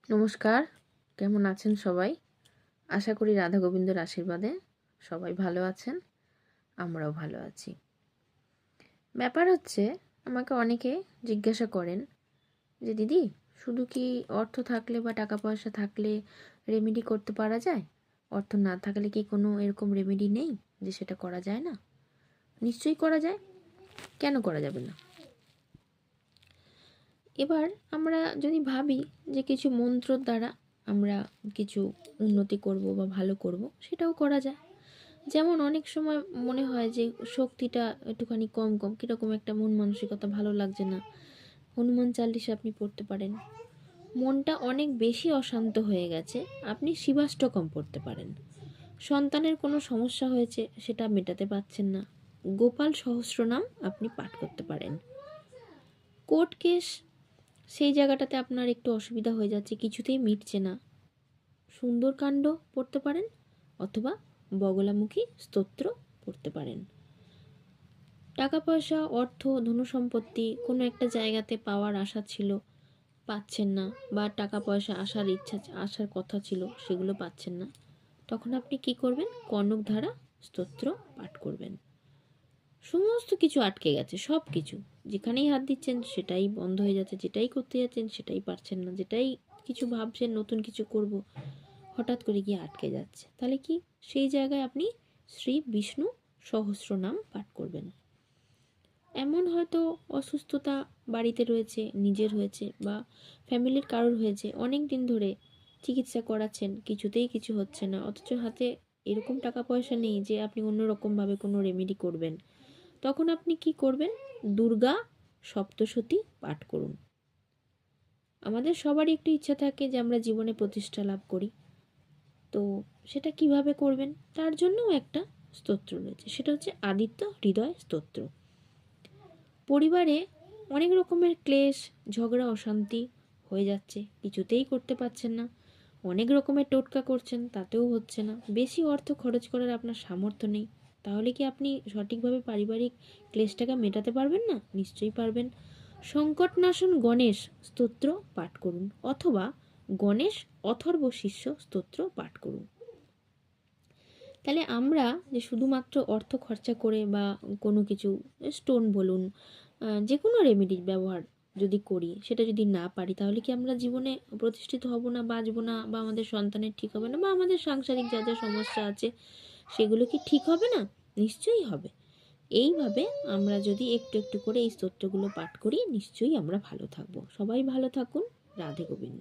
নমস্কার, কেমন আছেন সবাই? আশা করি রাধা গোবিন্দর আশীর্বাদে সবাই ভালো আছেন, আমরাও ভালো আছি। ব্যাপার হচ্ছে, আমাকে অনেকে জিজ্ঞাসা করেন যে দিদি, শুধু কি অর্থ থাকলে বা টাকা পয়সা থাকলে রেমেডি করতে পারা যায়? অর্থ না থাকলে কি কোনো এরকম রেমেডি নেই যে সেটা করা যায় না? নিশ্চয়ই করা যায়, কেন করা যাবে না? এবার আমরা যদি ভাবি যে কিছু মন্ত্রর দ্বারা আমরা কিছু উন্নতি করব বা ভালো করব, সেটাও করা যায়। যেমন অনেক সময় মনে হয় যে শক্তিটা একটুখানি কম কম, কীরকম একটা মন মানসিকতা ভালো লাগছে না, হনুমান চালিশা আপনি পড়তে পারেন। মনটা অনেক বেশি অশান্ত হয়ে গেছে, আপনি শিবাষ্টকম পড়তে পারেন। সন্তানের কোনো সমস্যা হয়েছে, সেটা মেটাতে পারছেন না, গোপাল সহস্রনাম আপনি পাঠ করতে পারেন। কোর্ট কেস, সেই জায়গাটাতে আপনার একটু অসুবিধা হয়ে যাচ্ছে, কিছুতেই মিটছে না, সুন্দরকাণ্ড পড়তে পারেন, অথবা বগলামুখী স্তোত্র পড়তে পারেন। টাকা পয়সা, অর্থ, ধনসম্পত্তি কোনো একটা জায়গাতে পাওয়ার আশা ছিল, পাচ্ছেন না, বা টাকা পয়সা আসার কথা ছিল, সেগুলো পাচ্ছেন না, তখন আপনি কি করবেন? কনকধারা স্তোত্র পাঠ করবেন। সমস্ত কিছু আটকে গেছে, সব কিছু, যেখানেই হাত দিচ্ছেন সেটাই বন্ধ হয়ে যাচ্ছে, যেটাই করতে যাচ্ছেন সেটাই পারছেন না, যেটাই কিছু ভাবছেন নতুন কিছু করব, হঠাৎ করে গিয়ে আটকে যাচ্ছে। তাহলে কি, সেই জায়গায় আপনি শ্রী বিষ্ণু সহস্রনাম পাঠ করবেন। এমন হয়তো অসুস্থতা বাড়িতে রয়েছে, নিজের হয়েছে বা ফ্যামিলির কারোর হয়েছে, অনেক দিন ধরে চিকিৎসা করাচ্ছেন, কিছুতেই কিছু হচ্ছে না, অথচ হাতে এরকম টাকা পয়সা নেই যে আপনি অন্যরকমভাবে কোনো রেমেডি করবেন। তখন আপনি কি করবেন? দুর্গা সপ্তশতী পাঠ করুন। আমাদের সবারই একটু ইচ্ছা থাকে যে আমরা জীবনে প্রতিষ্ঠা লাভ করি, তো সেটা কিভাবে করবেন? তার জন্যও একটা স্তোত্র রয়েছে, সেটা হচ্ছে আদিত্য হৃদয় স্তোত্র। পরিবারে অনেক রকমের ক্লেশ, ঝগড়া, অশান্তি হয়ে যাচ্ছে, কিছুতেই করতে পারছেন না, অনেক রকমের টোটকা করছেন, তাতেও হচ্ছে না, বেশি অর্থ খরচ করার আপনার সামর্থ্য নেই, তাহলে কি আপনি সঠিকভাবে পারিবারিক ক্লেশটাকে মেটাতে পারবেন না? নিশ্চয়ই পারবেন। সংকটনাশন গণেশ স্তোত্র পাঠ করুন, অথবা গণেশ অথর্ব শিষ্য স্তোত্র পাঠ করুন। তাহলে আমরা যে শুধুমাত্র অর্থ খরচা করে বা কোনো কিছু, স্টোন বলুন, যে কোনো রেমেডি ব্যবহার যদি করি, সেটা যদি না পারি, তাহলে কি আমরা জীবনে প্রতিষ্ঠিত হব না, বাঁচবো না, বা আমাদের সন্তানের ঠিক হবে না, বা আমাদের সাংসারিক যা যা সমস্যা আছে সেগুলো কি ঠিক হবে না? নিশ্চয়ই হবে। এইভাবে আমরা যদি একটু একটু করে এই স্তোত্রগুলো পাঠ করি, নিশ্চয়ই আমরা ভালো থাকবো। সবাই ভালো থাকুন। রাধে গোবিন্দ।